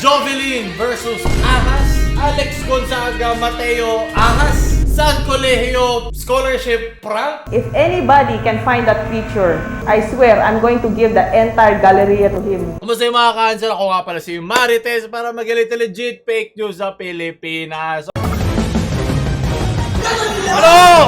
Jovelyn versus Ahas. Alex Gonzaga, Mateo Ahas. San Colegio Scholarship Prank. If anybody can find that creature, I swear I'm going to give the entire Galleria to him. Kumusta yung mga cancel? Ako nga pala si Marites para magalit legit fake news sa Pilipinas. Ano?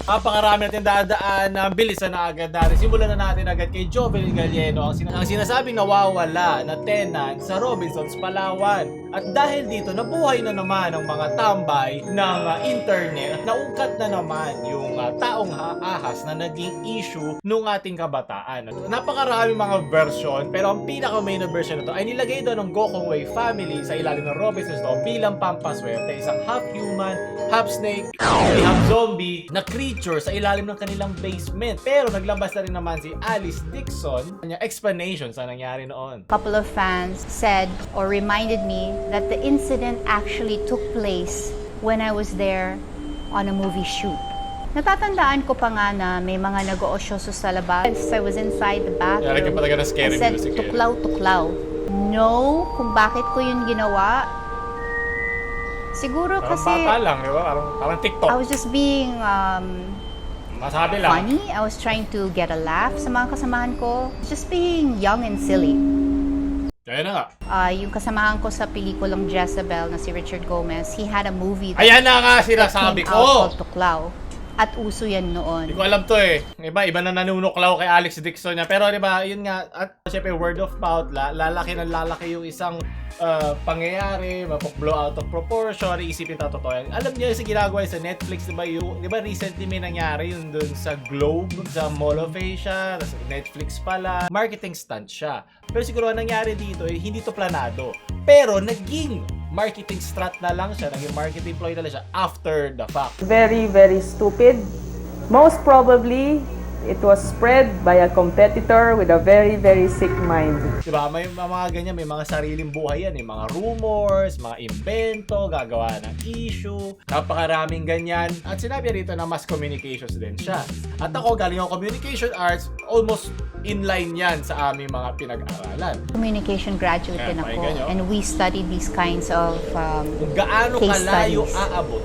Napakarami natin dadaan na bilisan na agad natin. Simulan na natin agad kay Jovelyn Galieno ang sinasabing nawawala na tenant sa Robinsons, Palawan. At dahil dito, nabuhay na naman ang mga tambay ng internet at naungkat na naman yung taong ahas na naging issue nung ating kabataan. Napakarami mga version, pero ang pinaka-main na version na to ay nilagay doon ng Gokong Wei family sa ilalim ng Robinsons bilang pampaswerte, isang half-human, half-snake, half-zombie na creature sa ilalim ng kanilang basement. Pero naglabas na rin naman si Alice Dixon kanyang explanation sa nangyari noon. Couple of fans said or reminded me that the incident actually took place when I was there on a movie shoot. Natatandaan ko pa nga na may mga nag-oosyoso sa labas. I was inside the bathroom. Yari ka pa talaga na scary I said, music. tuklaw, tuklaw. No, kung bakit ko yun ginawa. Siguro Parang kasi bata lang, di ba? Parang TikTok. I was just being Masabi lang. funny. I was trying to get a laugh sa mga kasamahan ko. Just being young and silly. Kaya na nga. Yung kasamahan ko sa pelikulang Jezebel na si Richard Gomez, he had a movie Ayan na nga that sinasabi came out ko. called Tuklaw. At uso yan noon. Hindi ko alam to eh. Iba na nanunuklaw kay Alex Dixon niya. Pero di ba, yun nga, at syempre word of mouth, lalaki yung isang pangyayari, mapag-blow out of proportion, iisipin na totoo yan. Alam niyo yung ginagawa sa Netflix, di ba recently may nangyari yun dun sa Globe, sa Mall of Asia, sa Netflix pala. Marketing stunt siya. Pero siguro ang nangyari dito, hindi to planado. Pero naging marketing strat na lang siya, naging marketing ploy na lang siya after the fact. Very, very stupid. Most probably, it was spread by a competitor with a very, very sick mind. Diba? May mga ganyan, may mga sariling buhay yan, mga rumors, mga invento, gagawa ng issue, napakaraming ganyan. At sinabi rito na mass communications din siya. At ako, galing ako communication arts, almost inline yan sa aming mga pinag-aralan. Communication graduate Ayan, din ako. pakinggan nyo. And we studied these kinds of Kung gaano case kalayo studies. aabot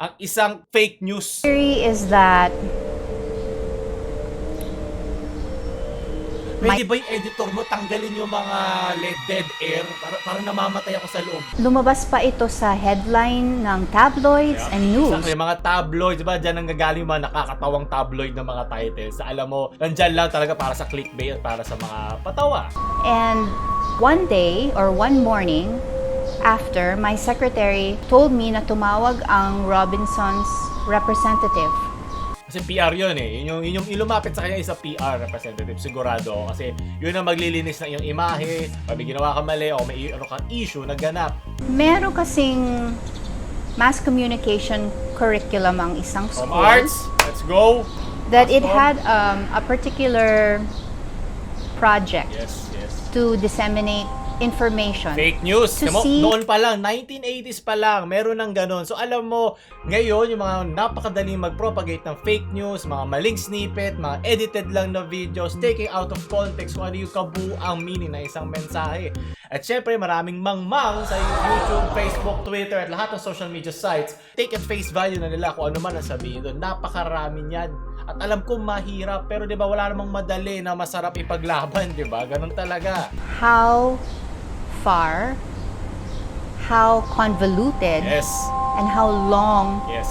ang isang fake news. theory is that Pwede ba yung editor mo tanggalin yung mga dead air? Para namamatay ako sa loob. lumabas pa ito sa headline ng tabloids and news. May mga tabloids, diba? Diyan ang gagaling mga nakakatawang tabloid na mga titles. Alam mo, nandyan lang talaga para sa clickbait at para sa mga patawa. And one day or one morning after, my secretary told me na tumawag ang Robinsons representative. Kasi PR yun eh. Yun yung ilumapit sa kanya isa PR representative, sigurado. Kasi yun ang maglilinis ng iyong imahe, pag may ginawa ka mali o may kang issue na ganap. Meron kasing mass communication curriculum ang isang From school arts, let's go! that it Pastor. had a particular project Yes, yes. to disseminate information. Fake news. To Alam mo, see- noon pa lang, 1980s pa lang, meron ng ganun. So alam mo, ngayon, yung mga napakadaling mag-propagate ng fake news, mga maling snippet, mga edited lang na videos, taking out of context kung ano yung kabuang meaning na isang mensahe. At syempre, maraming mangmang sa YouTube, Facebook, Twitter, at lahat ng social media sites. Take at face value na nila kung ano man ang sabihin doon. Napakarami niyan. At alam ko mahirap, pero di ba wala namang madali na masarap ipaglaban, di ba? Ganun talaga. How far, how convoluted, Yes. and how long Yes.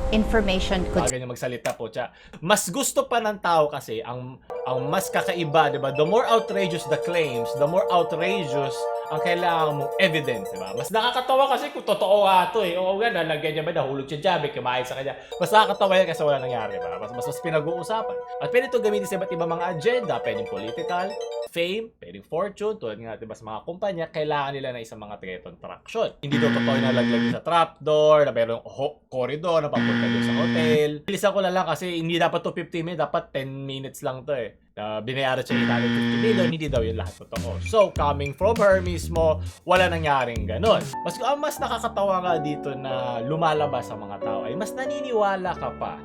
information could Ganyan magsalita po siya. Mas gusto pa ng tao kasi ang mas kakaiba, 'di ba? The more outrageous the claims, the more outrageous ang kailangan mong evidence, 'di ba? Mas nakakatawa kasi kung totoo nga 'to eh. Oo nga, nalagyan niya ba, nahulog siya diyan, may kumain sa kanya. Mas nakakatawa yan kasi wala nangyari, 'di ba? Mas pinag-uusapan. At pwede ito gamitin sa iba't ibang mga agenda, pwedeng political, fame, pwedeng fortune, tulad nga 'di ba sa mga kumpanya, kailangan nila na isang mga threat traction. Hindi daw totoo na nalaglag sa trapdoor, na mayroong corridor na papunta doon sa hotel. Bilisan ko na lang kasi hindi dapat to 15 minutes, dapat 10 minutes lang to eh. Binayaran siya 850 million, hindi daw yun lahat totoo. So, coming from her mismo, wala nangyaring ganon. Mas nakakatawa nga dito na lumalabas sa mga tao ay mas naniniwala ka pa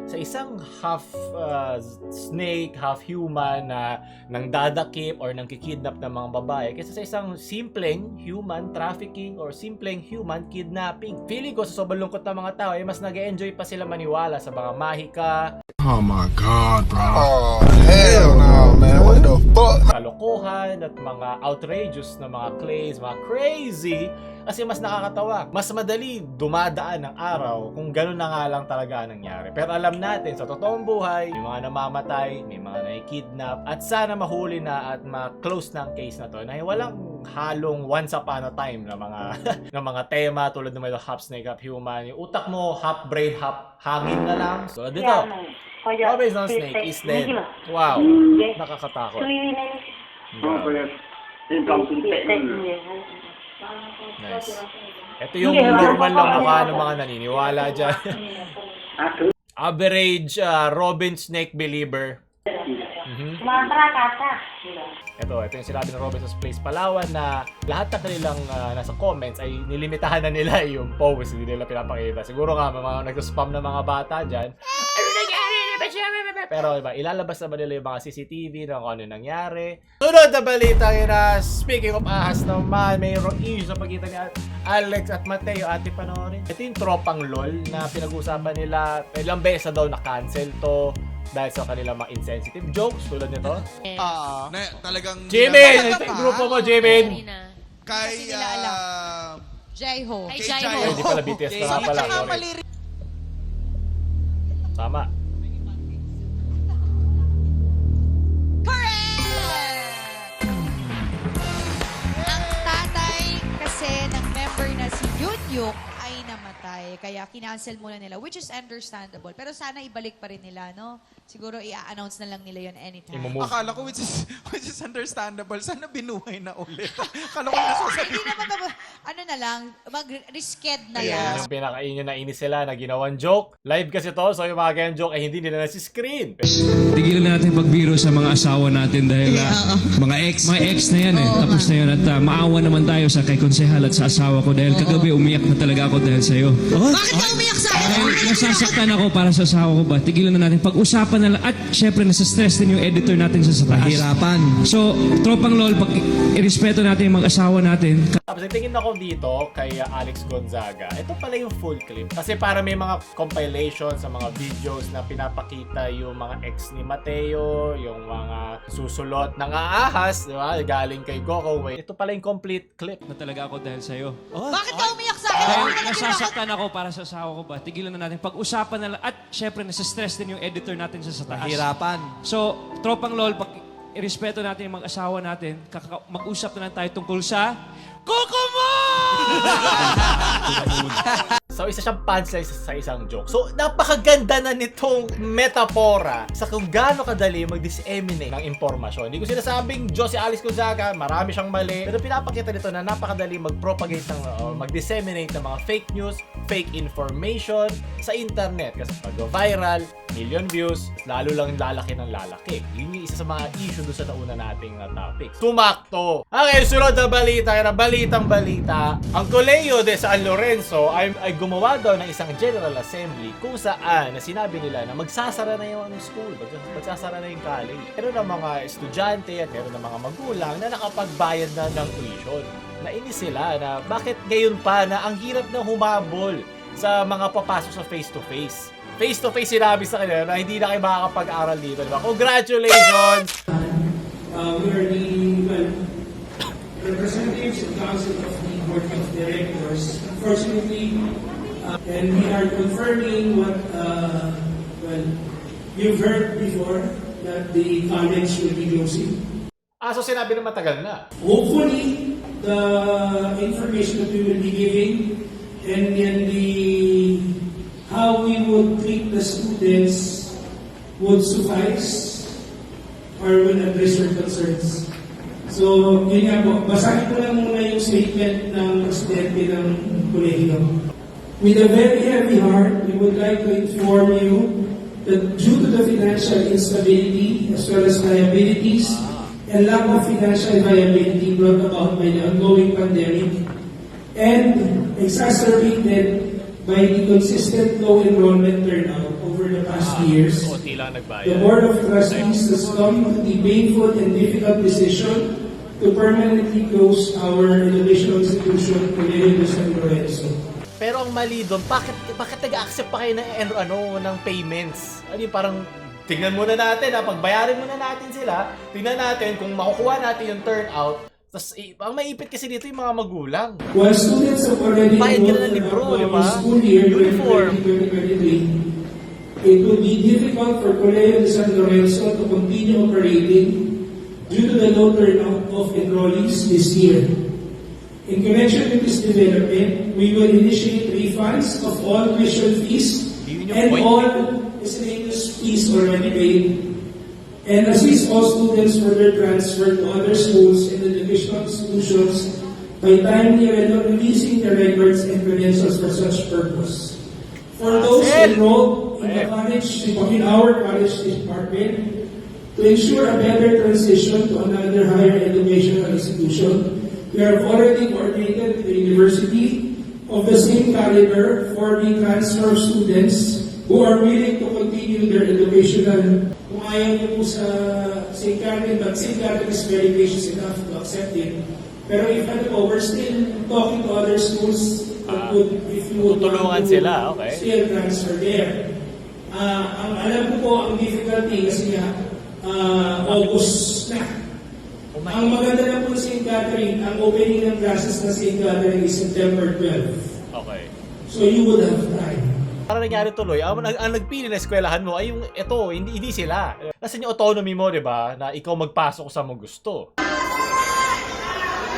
sa isang half snake, half human na nang dadakip or nang kikidnap ng mga babae kaysa sa isang simpleng human trafficking or simpleng human kidnapping. Feeling ko sa sobrang lungkot ng mga tao ay mas nag-enjoy pa sila maniwala sa mga mahika, Oh my God, bro. Oh, hell no, man. What the fuck? kalokohan at mga outrageous na mga claims, mga crazy, kasi mas nakakatawa. Mas madali dumadaan ng araw kung gano'n na nga lang talaga ang nangyari. Pero alam natin, sa totoong buhay, may mga namamatay, may mga nakikidnap, at sana mahuli na at ma-close na ang case na to na walang halong once upon a time na mga na mga tema tulad ng mga half snake, half human. Yung utak mo, half brain, half hangin na lang. So, dito. Always on snake is dead. Wow. Nakakatakot. Nice. Ito yung normal lang mukha ng mga naniniwala dyan. Average Robin Snake believer. Ito yung sinabi ng Robinson's Place Palawan na lahat ng kanilang nasa comments ay nilimitahan na nila yung post, hindi nila pinapakita. Siguro nga may mga nagsaspam na mga bata dyan. Pero iba, ilalabas na ba nila yung mga CCTV na kung ano nangyari? Sunod na balita na speaking of ahas naman, mayroong issue sa pagitan ni Alex at Mateo. Ate panoorin. Ito yung tropang LOL na pinag-usapan nila. Ilang beses na daw na-cancel to dahil sa kanilang mga insensitive jokes tulad nito. Na talagang... Jimin! Ito yung grupo mo, Jimin! Kay... Jaiho. Kay Jaiho. Hindi pala BTS na nga pala. Sorry. Tama. Ang tatay kasi ng member na si Yunyuk ay namatay. Kaya kinancel muna nila, which is understandable. Pero sana ibalik pa rin nila, no? Siguro i-announce na lang nila yon anytime. Imumove. Akala ko which is understandable. Sana binuhay na ulit. Akala ko nasasabi. Hindi naman, ano na lang, mag-risked na Ayan, lang. yung pinaka-inyo na inis sila na ginawang joke. Live kasi to, so yung mga ganyan joke ay hindi nila nasi-screen. Tigilan natin pagbiro sa mga asawa natin dahil mga ex na yan eh. Tapos na yun at maawa naman tayo sa kay konsehal at sa asawa ko dahil kagabi umiyak na talaga ako dahil sa'yo. Bakit ka umiyak sa akin? Dahil nasasaktan ako para sa asawa ko ba? Tigilan na natin pag-usapan na lang at syempre nasa-stress din yung editor natin sa taas. Mahirapan. So, tropang LOL, pag irespeto natin yung mag-asawa natin. Tapos tingin ako dito kay Alex Gonzaga. Ito pala yung full clip. Kasi para may mga compilation sa mga videos na pinapakita yung mga ex ni Mateo, yung mga susulot ng aahas, di ba? Galing kay Goku. Ito pala yung complete clip. Na talaga ako dahil sa'yo. Bakit ka umiyak sa akin? Dahil nasasaktan ako para sa asawa ko ba? Tigilan na natin pag-usapan na lang at syempre nasa-stress din yung editor natin sa taas. Mahirapan. So, tropang LOL, pag irespeto natin yung mag-asawa natin, mag-usap na lang tayo tungkol sa Kokomo! So, isa siyang punchline sa isang joke. So, napakaganda na nitong metafora sa kung gaano kadali mag-disseminate ng impormasyon. Hindi ko sinasabing Diyos si Alex Gonzaga, marami siyang mali. Pero pinapakita nito na napakadali mag-propagate ng, mag-disseminate ng mga fake news, fake information sa internet. Kasi pag viral, million views, lalo lang lalaki ng lalaki. Yun yung isa sa mga issue doon sa nauna nating topics. Tumakto! Okay, sunod na balita. Kaya balitang balita. Ang Colegio de San Lorenzo ay gumawa daw ng isang General Assembly kung saan na sinabi nila na magsasara na yung school, magsasara na yung college. Meron ng mga estudyante at meron ng mga magulang na nakapagbayad na ng tuition. Nainis sila na bakit ngayon pa na ang hirap na humabol sa mga papasok sa face-to-face. Face-to-face sinabi sa kanila na hindi na kayo makakapag-aral dito. Diba? Congratulations! We are the representatives and council of the Board of Directors. Unfortunately, and we are confirming what you've heard before, that the college will be closing. So sinabi na matagal na. Hopefully, the information that we will be giving and the how we would treat the students would suffice or will address your concerns. So, yun nga po, basahin ko lang muna yung statement ng presidente ng kolehiyo. With a very heavy heart, we would like to inform you that due to the financial instability as well as liabilities and lack of financial viability brought about by the ongoing pandemic and exacerbated by the consistent low enrollment turnout of over the past years, Konti lang the nagbayad. Board of Trustees has come to the painful and difficult decision to permanently close our educational institution, Colegio de San Lorenzo. Pero ang mali doon, bakit nag-accept pa kayo ng payments? Ano yung parang, tingnan muna natin, pagbayarin muna natin sila, tingnan natin kung makukuha natin yung turnout, tapos ang maipit kasi dito yung mga magulang. While students have already Bayad ka na ng enrolled in libro, the di ba? school year Uniform. 2020-2023, it will be difficult for Colegio de San Lorenzo to continue operating due to the low turnout of enrollees this year. In connection with this development, we will initiate refunds of all tuition fees Yun yung and point. all miscellaneous fees already paid, and assist all students for their transfer to other schools and educational institutions by timely releasing the records and credentials for such purpose. For those it. enrolled in the college, in our college department, to ensure a better transition to another higher educational institution, we have already coordinated with the university of the same caliber for the transfer students who are willing to continue their educational. Kung ayaw niyo po sa St. Catherine, but St. Catherine is very gracious enough to accept it. Pero if we're still talking to other schools, if you would tutulungan want to sila, okay. still transfer there. Ang alam ko po, ang difficulty kasi nga, August na. Ang maganda na po St. Catherine, ang opening ng classes na St. Catherine is September 12. Okay. So you would have time. Para nangyari tuloy, ang nagpili na eskwelahan mo ay yung, eto, hindi sila. Nasaan yung autonomy mo, di ba? Na ikaw magpasok sa mo gusto.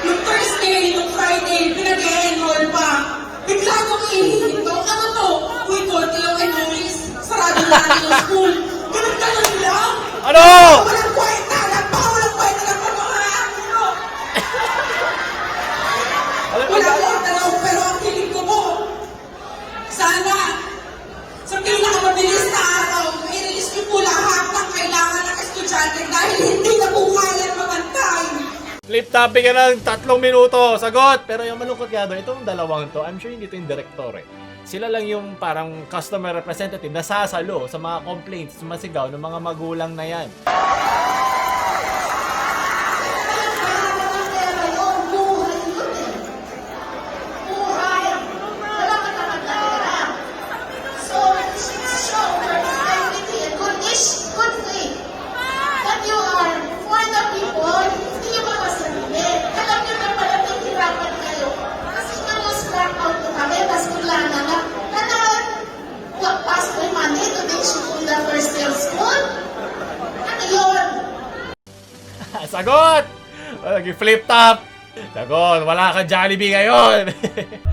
Yung Thursday, yung Friday, pinag-e-enroll pa. Bigla kong ihihinto. Ano to? Uy, konti yung enrollees. Sarado natin yung school. Ganun lang. Ano? Walang kwenta. Walang kwenta lang ng mga ano. Walang kwenta lang. Pero ang piling ko po, sana, sa pinakamabilis na araw, i-release niyo po lahat ng kailangan ng estudyante dahil hindi na po kaya magantay. Flip topic ka ng 3 minuto. Sagot! Pero yung malungkot nga doon, itong dalawang to, I'm sure hindi ito yung director eh. Sila lang yung parang customer representative na sasalo sa mga complaints, sumasigaw ng mga magulang na yan. Sagot! Nag-flip top! Sagot! Wala kang Jollibee ngayon!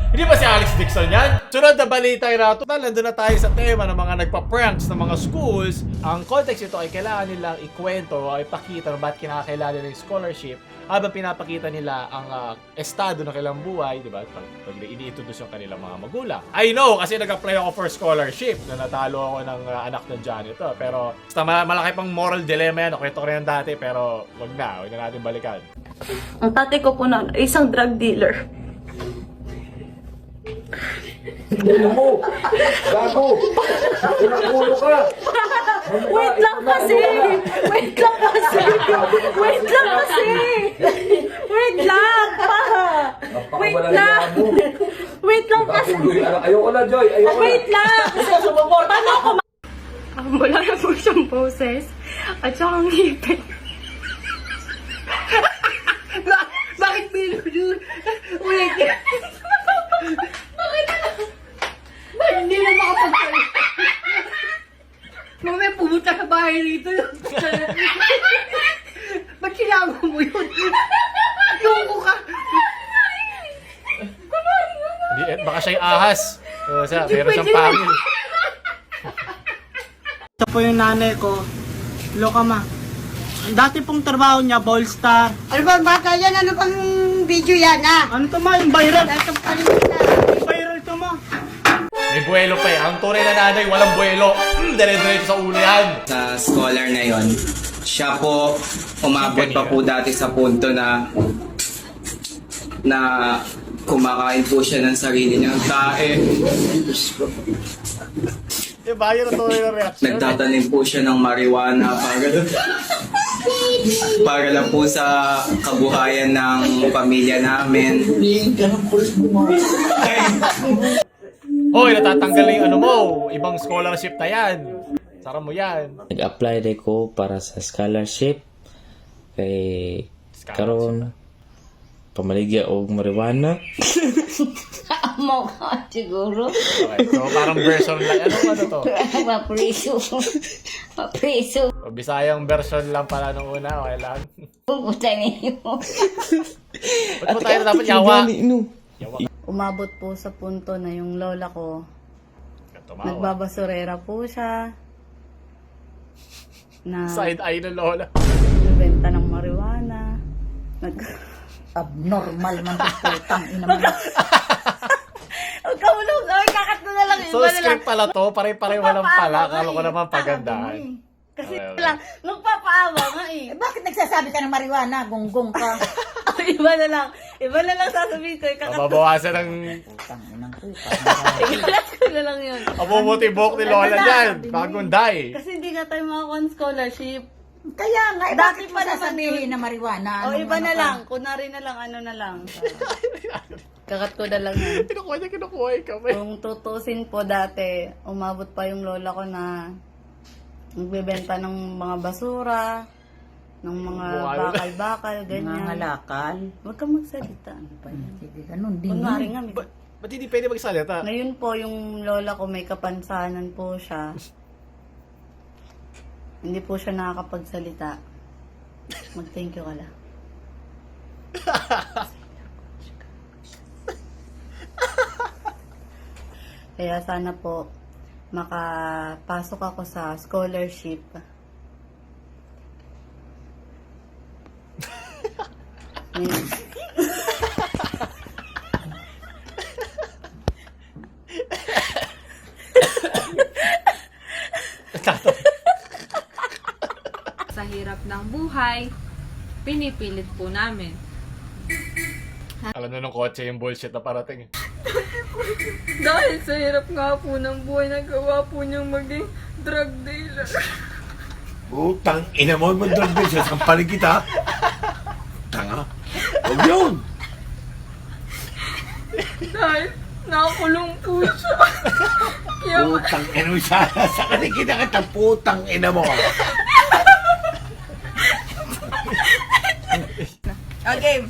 Hindi ba si Alex Dixon yan? Sunod na balita na ito. Nandun na tayo sa tema ng mga nagpa-pranks ng mga schools. Ang context ito ay kailangan nilang ikwento o ipakita na ba't kinakailangan nila yung scholarship habang pinapakita nila ang estado ng kanilang buhay, di ba? Pag ini-introduce yung kanilang mga magulang. I know, kasi nag-apply ako for scholarship na natalo ako ng anak ng janitor. Pero basta malaki pang moral dilemma yan. Nakwento ko rin yan dati, pero wag na natin balikan. Ang tatay ko po na isang drug dealer. Gago! Ulo ka! Wait lang kasi! Wait lang kasi! Wait lang kasi! Wait lang! Pa! Wait lang! Wait lang kasi! Ayoko na, Joy! Ayoko na! Wait lang! Paano ako wala na po siyang boses at saka ang ngipin. Bakit binulul? Wait! Bakit hindi na makapagsalita? Mamaya pumunta sa bahay rito. Ba't kailangan mo yun? Loko ka. Baka siya yung ahas. Meron siyang pangil. Ito po yung nanay ko. Loka ma. Dati pong trabaho niya, Ballstar. Ano ba bata yan? Ano pang video yan Ano to ma? Yung viral. Yung viral to ma. May buwelo pa eh. Ang tunay na nanay, walang buwelo. Dire-diretso sa ulo yan. Sa scholar na yon, siya po umabot pa po dati sa punto na kumakain po siya ng sarili niyang tae. Diba? Yun ang tunay na reaction. Nagtatanim po siya ng marijuana para lang po sa kabuhayan ng pamilya namin. Hoy, natatanggal na yung ano mo. Ibang scholarship na yan. Sara mo yan. Nag-apply din ko para sa scholarship kay karon pamaligya og marijuana. Mo ka siguro. Okay, so parang version lang. Ano to? Mapriso. Mapriso. O, Bisayang version lang pala nung una. Okay lang. Pupunta ninyo. Ba't mo tayo dapat yawa? Umabot po sa punto na yung lola ko, Tumawa. nagbabasurera po siya, na Side eye ng lola. nagbebenta ng marijuana, Abnormal man putang ina mo. Huwag ka mulong, kakat mo na lang. So, script pala to. Pare-pareho lang pala. Akala ko naman pagandahan. Kasi Okay. lang, nagpapaawa nga eh. Bakit nagsasabi ka ng marijuana? Gonggong ka. Iba na lang sasabihin ko, kakat Mababawasan ng Putang ina ko. ko na lang yun. abumutibok ni lola dyan. Bagong day. Kasi hindi nga tayo makakuha ng scholarship. Kaya nga, Dati bakit pa mo naman sasabihin yun. na marijuana? O iba na lang, kunwari na lang, ano na lang. Kakat ko na lang yan. Kinukuha yung kamay. Kung tutusin po dati, umabot pa yung lola ko na nagbebenta ng mga basura, ng mga Bukal. bakal-bakal, ganyan. Mga halakal. Huwag kang magsalita. Ano pa yan? Sige, ganun din. Kunwari nga, Ba't hindi pwede magsalita? ngayon po yung lola ko may kapansanan po siya. Hindi po siya nakakapagsalita. Mag-thank you ka lang. Kaya sana po makapasok ako sa scholarship. Ayun. Sa hirap ng buhay, pinipilit po namin. Alam na nung kotse yung bullshit na parating. Dahil sa hirap nga po ng buhay, nagawa po niyang maging drug dealer. Utang ina mo, mag-drug din siya. Sampalin kita. Tanga. Huwag yun. Dahil nakakulong po siya. Kaya Utang ina mo siya. Sa kanikita kita, putang ina mo. Okay,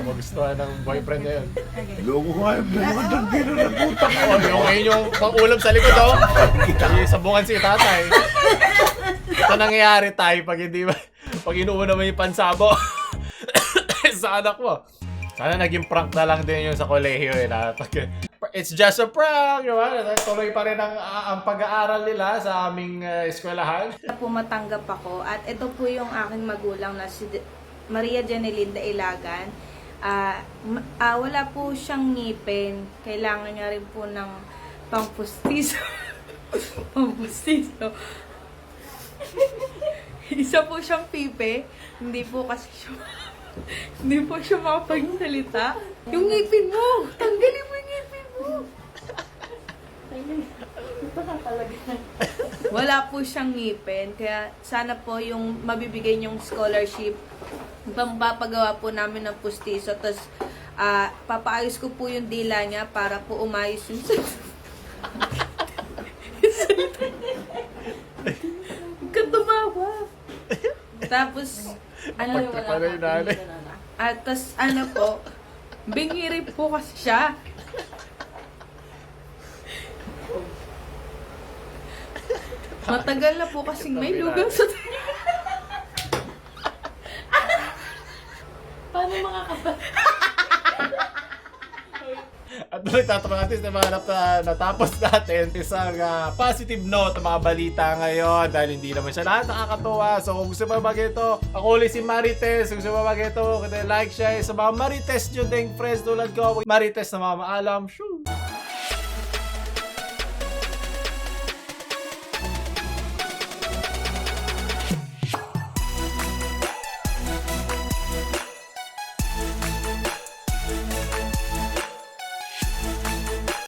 Magustuhan ng boyfriend niya yun. Loko ko nga yung mga drug dealer na putang ina Oh, yung ngayon yung pang-ulam sa likod, oh. Sabungan si tatay. Ito nangyayari tayo pag hindi pag inuuna mo yung pansabo sa anak mo. Sana naging prank na lang din yung sa kolehiyo eh. It's just a prank, diba? Tuloy pa rin ang pag-aaral nila sa aming eskwelahan. po matanggap ako at ito po yung aking magulang na si Maria Janelinda Ilagan. Wala po siyang ngipin. Kailangan niya rin po ng pangpustiso. Pangpustiso. Isa po siyang pipe. Hindi po kasi siya hindi po siya makapagsalita. Yung ngipin mo! Tanggalin mo yung ngipin mo! Wala po siyang ngipin. Kaya sana po yung mabibigay niyong scholarship, papagawa po namin ng pustiso. Tapos, papaayos ko po yung dila niya para po umayos yung katumawa. Tapos, ano yung at tas ano po, bingiri po kasi siya. Matagal na po kasing may lugang sa Paano makakabal? At nagtatanong natin sa mga natapos natin isang positive note ng mga balita ngayon dahil hindi naman siya lahat nakakatuwa. So kung gusto mo mag-ito, ako ulit si Marites. Kung gusto mo mag-ito, like siya sa mga Marites nyo ding friends tulad ko. Marites na mga maalam. Shoo!